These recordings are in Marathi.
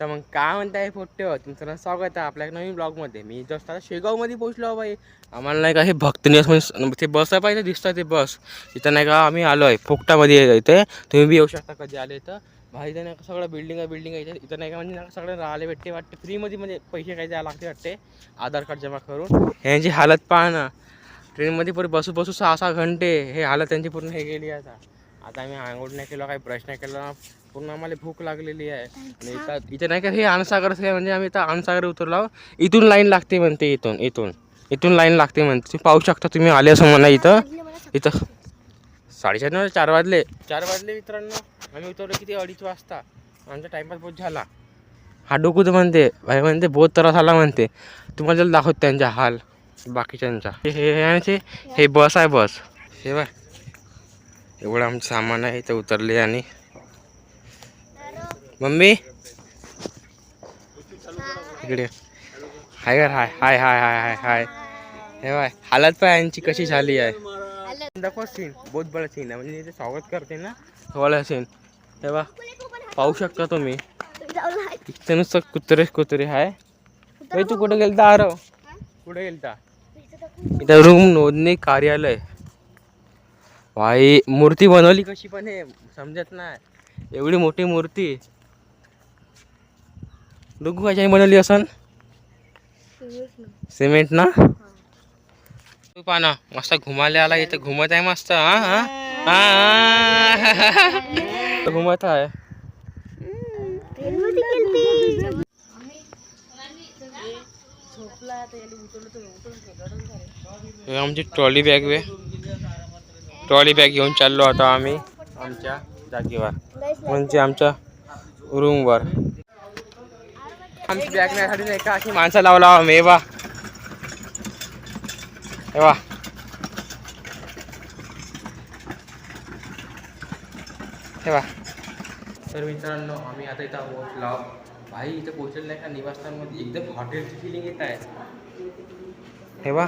तर मग काय म्हणताय पोट्टे हो, तुमचं स्वागत आहे आपल्या नवीन ब्लॉगमध्ये. मी जस्ट आता शेगावमध्ये पोहोचलो बाई. आम्हाला नाही का हे भक्तनिवास म्हणजे ते बस आहे पाहिजे दिसतं ते बस इथं नाही का आम्ही आलो आहे फोकटामध्ये इथे. तुम्ही बी येऊ शकता कधी आले तर. भाई इथं नाही का सगळं बिल्डिंग आहे इथे. इथं नाही का म्हणजे नाही सगळं राहिले भेटते वाटते फ्रीमध्ये, म्हणजे पैसे काही द्यायला लागते वाटते आधार कार्ड जमा करून. ह्यांची हालत पहा ना, ट्रेनमध्ये पुढे बसू 6-6 घंटे हे हालत त्यांची पूर्ण हे गेली आता. आता आम्ही आंघोळ नाही केलं, काही ब्रश नाही केला, पूर्ण आम्हाला भूक लागलेली आहे. आणि इथे नाही का हे अनसागर म्हणजे आम्ही इथं अनसागर उतरलो. इथून लाईन लागते म्हणते, इथून लाईन लागते म्हणते. तुम्ही पाहू शकता, तुम्ही आले असं म्हणा इथं 4:30 4 वाजले मित्रांनो. आम्ही उतरलो किती 2:30 वाजता. आमचा टाइमपास बहुत झाला. हा डोकू तर म्हणते भाई, म्हणते बहुत त्रास आला म्हणते. तुम्हाला जर दाखवत त्यांचा हाल बाकीच्यांचा. हे बस आहे बस हे बा. एवढं आमचं सामान आहे इथं उतरले. आणि मम्मी इकडे हाय हाय हाय हाय हाय हाय हाय. हे बाय हालत पण यांची कशी झाली आहे. दाखवा सीन, बहुत बडा सीन आहे. म्हणजे ते स्वागत करते ना वाला सीन. हे बा पाहू शकता तुम्ही. इथं नुसतं कुत्रे आहे. तू कुठे गेलता आरव, कुठे गेलता? इथं रूम नोंदणी कार्यालय. भाई मूर्ती बनवली कशी पण हे समजत नाही. एवढी मोठी मूर्ती डुगू कशाने बनवली असन? सिमेंट ना. तू पाना मस्त घुमाले आला इथे, घुमत आहे मस्त. हा घुमत आहे. आमची ट्रॉली बॅग घेऊन चाललो आता आम्ही आमच्या जागेवर, म्हणजे आमच्या रूमवर. आमची बॅग नाही नाही का अशी माणसं लावला मेवा एवा. तेव्हा तर मित्रांनो आम्ही आता इथं पोहोचलो. भाई इथं पोहोचलेलं नाही का निवासस्थानमध्ये एकदम हॉटेलची फिलिंग येत आहे. तेव्हा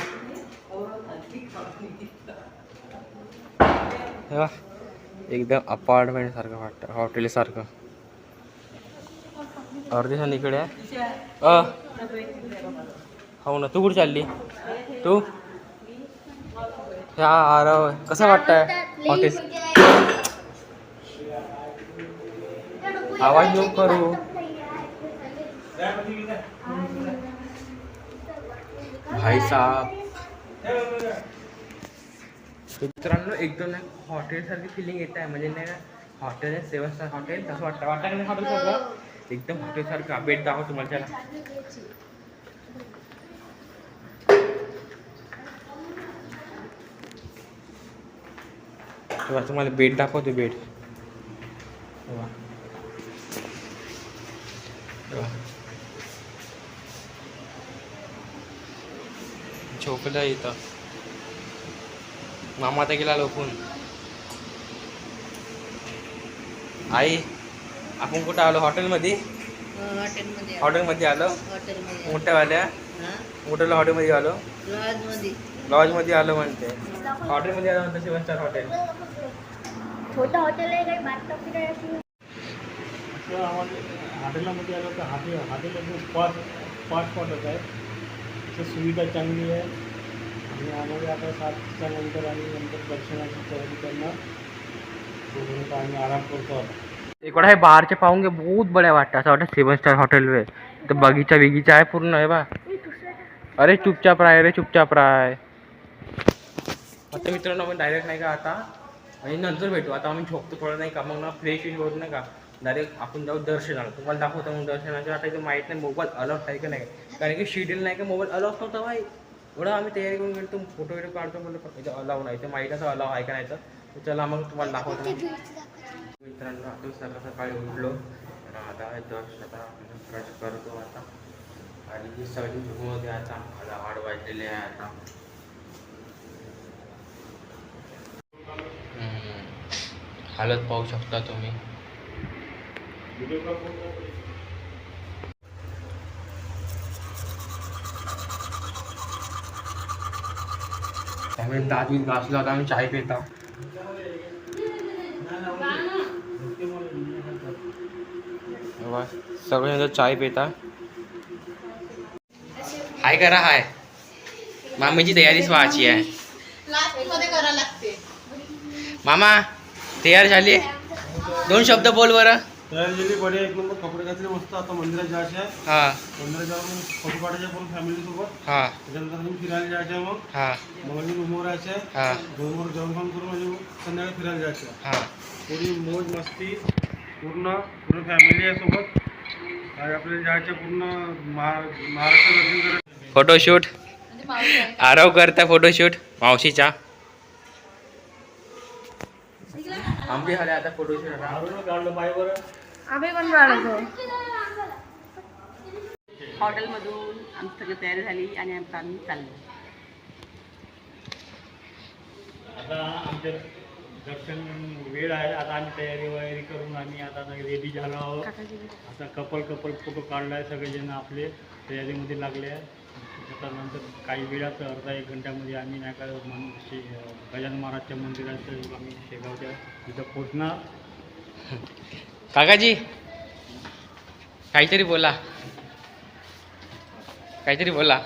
एकदम अपार्टमेंट सारखं वाटतं, हॉटेल सारखं. अर्धे जण इकडे हो ना. तू कुठे चालली तू? ह्या आरव कसं वाटतंय हॉटेल? आवाज नको करू भाई साहब. मित्रांनो एकदम हॉटेल सारखी फिलिंग येत आहे. म्हणजे नाही हॉटेल आहे 7 स्टार हॉटेल तसं वाटतं का नाही हॉटेल सारखं? एकदम हॉटेल सारखं. बेड दाखव तुम्हाला त्याला. तुम्हाला बेड दाखवतो. बेड झोपलं इथं. मामा आता गेला लोकून. आई आपण कुठं आलो? हॉटेलमध्ये आलो. मोठ्यावाल्या हॉटेलमध्ये आलो. लॉजमध्ये आलो म्हणते. हॉटेलमध्ये आलो म्हणते 7 स्टार हॉटेल. छोटं हॉटेल आहे काही बाथटब काय अशी. हॉटेलामध्ये आलो तर हॉटेल स्पॉट आहे. सुविधा चांगली आहे. आणि आम्हाला आता 7च्या नंतर आणि नंतर दर्शनाची तयारी करणार. तोपर्यंत आम्ही आराम करतो. इकडं हे बाहेरचे पाहून घे, बहुत बड्या वाटतं. असं वाटतं 7 स्टार हॉटेल वे. तर बगीचा आहे पूर्ण आहे बा. अरे चुपचाप राय. आता मित्रांनो आपण डायरेक्ट नाही का आता आणि नंतर भेटू. आता आम्ही झोपतो थोडं नाही का, मग ना फ्रेश होत नाही का डायरेक्ट आपण जाऊ दर्शनाला. तुम्हाला दाखवतो मग दर्शनाच्या. आता इथं माहीत नाही मोबाईल अलाउड आहे का नाही, कारण की शेड्यूल नाही का मोबाईल अलाउड नव्हता भाई. एवढं आम्ही तयारी करून गेलो, फोटो व्हिडिओ काढतो म्हणलं इथं अलाव नाही. इथं माहीत असं अलाव आहे का नाही. तर चला मग तुम्हाला दाखवतो. मित्रांनो आता सकाळी उठलो. आता ब्रश करतो आता. आणि सगळी झोपमध्ये आता 8 वाजलेले आहे आता. हालत पाहू शकता तुम्ही. त्यामुळे दात बीत घासला. आता आम्ही चाय पिता. वा सगळे चाय पिता. हाय करा हाय. मामीची तयारीच व्हायची आहे. मामा तयार झाली. 2 शब्द बोल बरं. तयार झाली बढिया एक नंबर. कपडे घातले मस्त. आता मंदिरात जायचे आहे. हा मंदिरात जाऊन फोटो काढायचे पूर्ण फॅमिली सोबत. हा त्याच्यानंतर आम्ही फिरायला जायचे आहे. मग हा मग रूमवर यायचे. हा रूमवर जेवण खाऊन करून म्हणजे संध्याकाळी फिरायला जायचे. हा पूरी मोज मस्ती पूर्ण फॅमिली आहे सोबत. आणि आपल्याला जायचे पूर्ण महाराष्ट्र दर्शन करायचं. फोटोशूट आरव करता फोटोशूट मावशीचा. आंबे झाले आता फोटोशूट. काढलं पाय बरं. आम्ही पण राहतो. हॉटेलमधून आमची सगळी तयारी झाली आणि आम्ही चाललो. आता आमचं दर्शन वेळ आहे. आता आम्ही तयारी वगैरे करून आम्ही आता रेडी झालो आहोत. आता कपल फोटो काढलाय. सगळेजण आपले तयारीमध्ये लागले आहे. त्याच्यानंतर काही वेळात अर्धा 1 घंट्यामध्ये आम्ही नाही का गजानन महाराजच्या मंदिरात आम्ही शेगावच्या तिथं पोचणार. काकाजी काहीतरी बोला. काहीतरी बोला.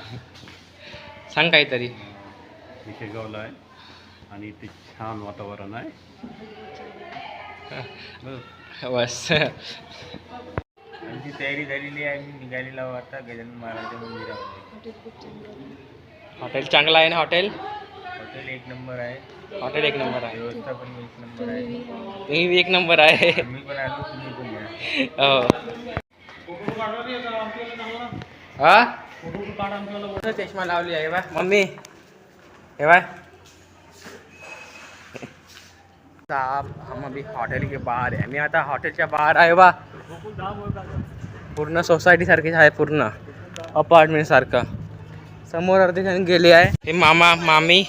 सांग काहीतरी. मी शेगावला आहे आणि इथे छान वातावरण आहे. बस आमची तयारी झालेली आहे. आम्ही निघालेलो आहोत आता गजानन महाराजच्या मंदिरामध्ये. हॉटेल चांगला आहे ना. हॉटेल हॉटेल 1 नंबर आहे. हॉटेल 1 नंबर आहे. व्यवस्था पण 1 नंबर आहे. तुम्ही बी 1 नंबर आहे. आम्ही पण आलो, तुम्ही पण या. हो फोटो काढला आपल्याला चांगला. हा फोटो काढ आमच्याला. चष्मा लावली आहे बा मम्मी. हे बाय साहब हम अभी होटल के बाहर है. मी आता हॉटेलच्या बाहेर आहे बा. पूर्ण सोसायटी सारखीच आहे. पूर्ण अपार्टमेंट सारखं. समोर अर्धे जण गेले आहे. हे मामा मामी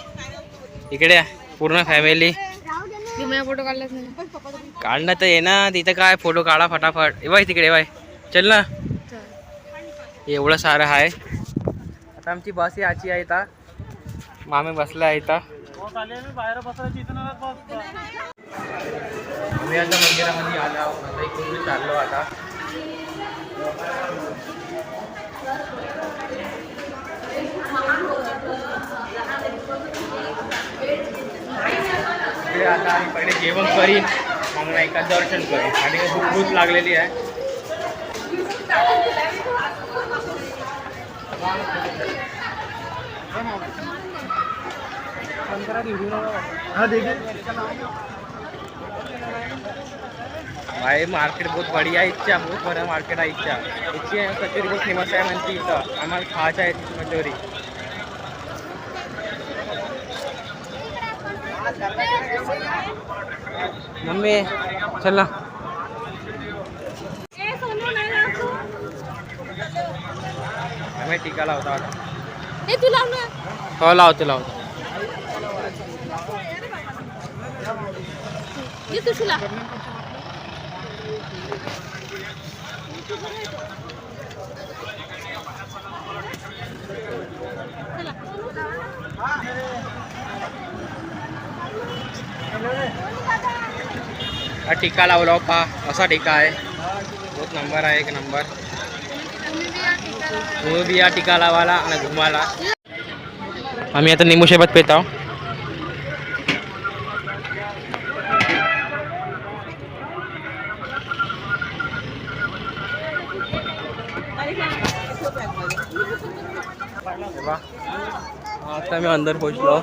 इकडे पूर्ण फॅमिली. फोटो काढलाच नाही. काढणं तर ये ना. तिथं काय फोटो काढा फटाफट. ए बाय तिकडे बाय चल ना. एवढं सारं आहे. आता आमची बस याची आहे. इथं मामी बसला आहे. इथं बाहेर बसायची इथं ना बस. आम्ही आता मंदिरामध्ये आलो आहोत. आता इकडून चाललो आता. इकडे आता आम्ही पहिले जेवण करीन मग नाही का दर्शन करीन. आणि खूप भूक लागलेली आहे. भाई मार्केट बहुत बढ़िया है. इच्छा बहुत बड़ा मार्केट आहे. इच्छा कचोरी बहुत फेमस आहे म्हणते. इथं आम्हाला खायचं आहे ती कचोरी. मम्मी चल ना. आम्ही टीका लावतो आता. तू लाव ना. हो लावतो लावतो. तुला हा टीका लावला पा. असा टीका आहे. बहुत नंबर आहे. 1 नंबर. तुम्ही बी या टीका लावायला आणि घुमाला. आम्ही आता निंबू सरबत पित आहोत. आता मी अंदर पोहोचलो.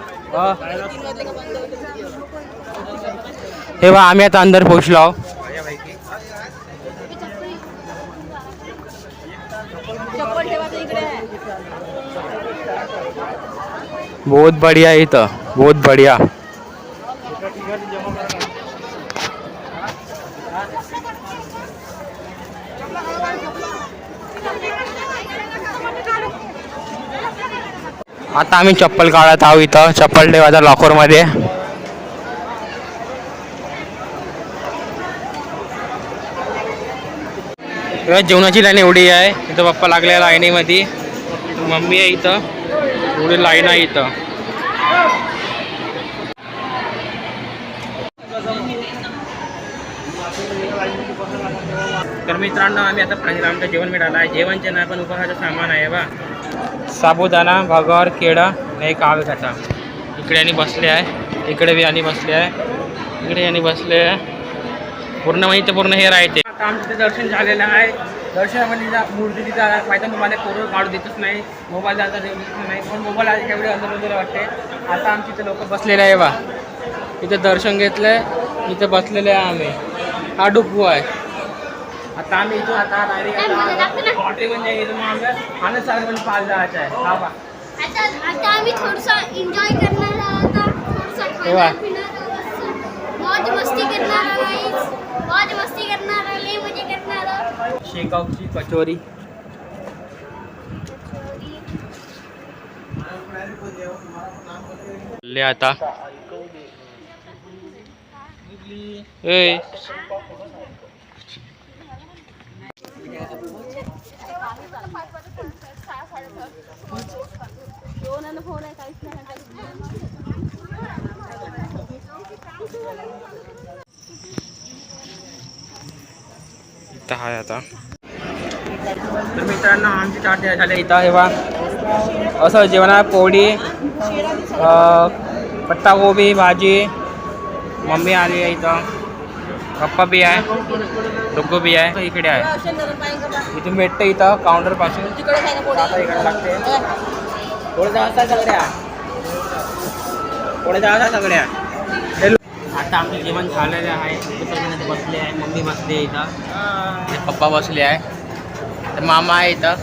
हे बा आम्ही आता अंदर पोहोचलो आहोत. बहुत बढ़िया है. इथं बहुत बढ़िया. आता आम्ही चप्पल काढत आहोत. इथं चप्पल ठेवायचा लॉकर मध्ये. जेवणाची लाईन एवढी आहे. इथं पप्पा लागल्या लाईनीमध्ये. मम्मी आहे इथं. एवढी लाईन आहे इथं. तर मी मित्रांनो आम्ही आता पाहिलं आमचं जेवण मिळालं आहे. जेवणचे नाही पण उपहाराचं सामान आहे बा. साबुदाणा, भगर, केळं नाही कावे खाता. इकडे आणि बसले आहे, इकडे बी आणि बसले आहे, इकडे आणि बसले आहे. पूर्ण म्हणजे ते पूर्ण हे राहते. आता आमचं ते दर्शन झालेलं आहे. दर्शनामध्ये मूर्ती तिथं पाहिजे तुम्हाला कोरोना काढू देतच नाही, मोबाईल जाता देतच नाही. पण मोबाईल आधी एवढे अंदर वाटते. आता आमची इथे लोक बसलेले आहे बा. इथं दर्शन घेतलंय, इथं बसलेले आहे आम्ही. हा डुकू आहे. आता आम्ही इथून आता डायरेक्ट हॉटेलमध्ये इथून मग आनंद सागर पण पाहायला जायचं आहे. हा बा आता आम्ही थोडंसं एन्जॉय करणार आहोत. थोडंसं खाणार पिणार आहोत. मौज मस्ती करणार आहोत. मौज मस्ती करणार आहोत. लई मजा करणार आहोत. शेगावची कचोरी. ले आता ए इथं आहे आता. तर मित्रांनो आमची चाट झाले इथं आहे बा. असं जेवण आहे. पोळी, पत्तागोबी भाजी, मम्मी आली आहे इथं, पप्पा बी आहे, डुग्गू बी आहे. इकडे आहे, इथून भेटते इथं काउंटर पासून. आता इकडे लागते. पुढे जायचं सगळ्या, पुढे जायचं सगळ्या. आता आमचं जेवण झालेलं आहे. सगळे बसले आहे, मम्मी बसली आहे इथं, पप्पा बसले आहे, तर मामा आहे इथं,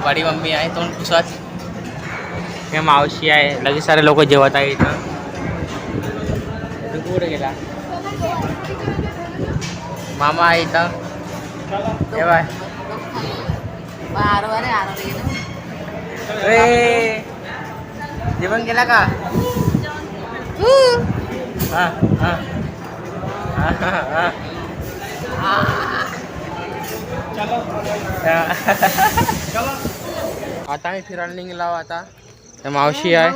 बडी मम्मी आहे तोंड पुसत, हे मावशी आहे. लगेच सारे लोक जेवत आहे इथं. कुठे गेला मामा आहे इथं. हे बाय जेवण केला का? हां हां हां आता आम्ही फिरायला निघालो आता. तर मावशी आहे,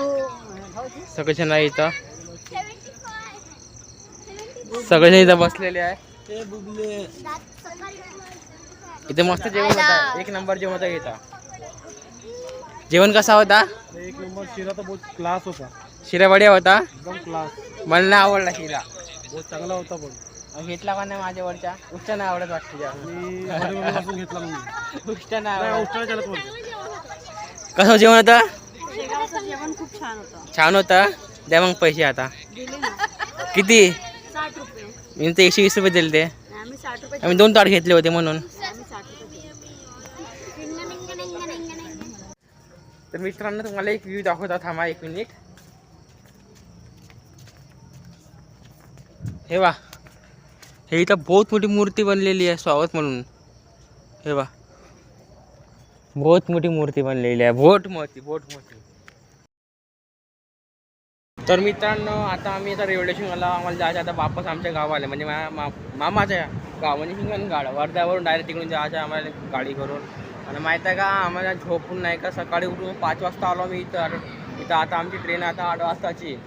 सगळेजण आहे इथं, सगळेजण इथं बसलेले आहे. इथे मस्त जेवण होता, एक नंबर जेवण होता इथं. जेवण कसा होता? एक नंबर. शिरा तर बहुत क्लास होता, शिरा बढिया होता, एकदम क्लास. मला नाही आवडला शिरा. बहुत चांगला होता. पण घेतला का नाही माझ्यावरच्या? उष्ट नाही आवडत वाटते मी घेतला म्हणून उष्ट नाही आवडत. कसं कसं जेवण होतं? जेवण खूप छान होतं. छान होतं. द्या मग पैसे आता. किती? 60 रुपये. मी तर 120 रुपये दिले ते. आम्ही 60 रुपये. आम्ही 2 ताट घेतले होते म्हणून. आम्ही 60 रुपये. तर मित्रांनो तुम्हाला एक व्ह्यू दाखवता, थांबा 1 मिनिट. हे वा, हे इथं बहुत मोठी मूर्ती बनलेली आहे स्वागत म्हणून. हे वा, बहुत मोठी मूर्ती बनलेली आहे, बहुत मोठी. तर मित्रांनो आता आम्ही आता रेल्वे स्टेशनला आम्हाला जायचं आता वापस आमच्या गावाला, म्हणजे मामाच्या गाव, म्हणजे हिंगणघाट. वर्ध्यावरून डायरेक्ट तिकडून जायचं आम्हाला गाडी करून. आणि माहीत आहे का आम्हाला झोपून नाही का, सकाळी उठून 5 वाजता आलो मी इथं. आता आमची ट्रेन आता 8 वाजताची.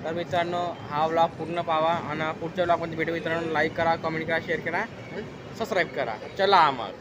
तर मित्रांनो हा व्लॉग पूर्ण पाहा आणि पुढच्या व्लॉगमध्ये भेटू. मित्रांनो लाईक करा, कमेंट करा, शेअर करा, सबस्क्राईब करा. चला मग.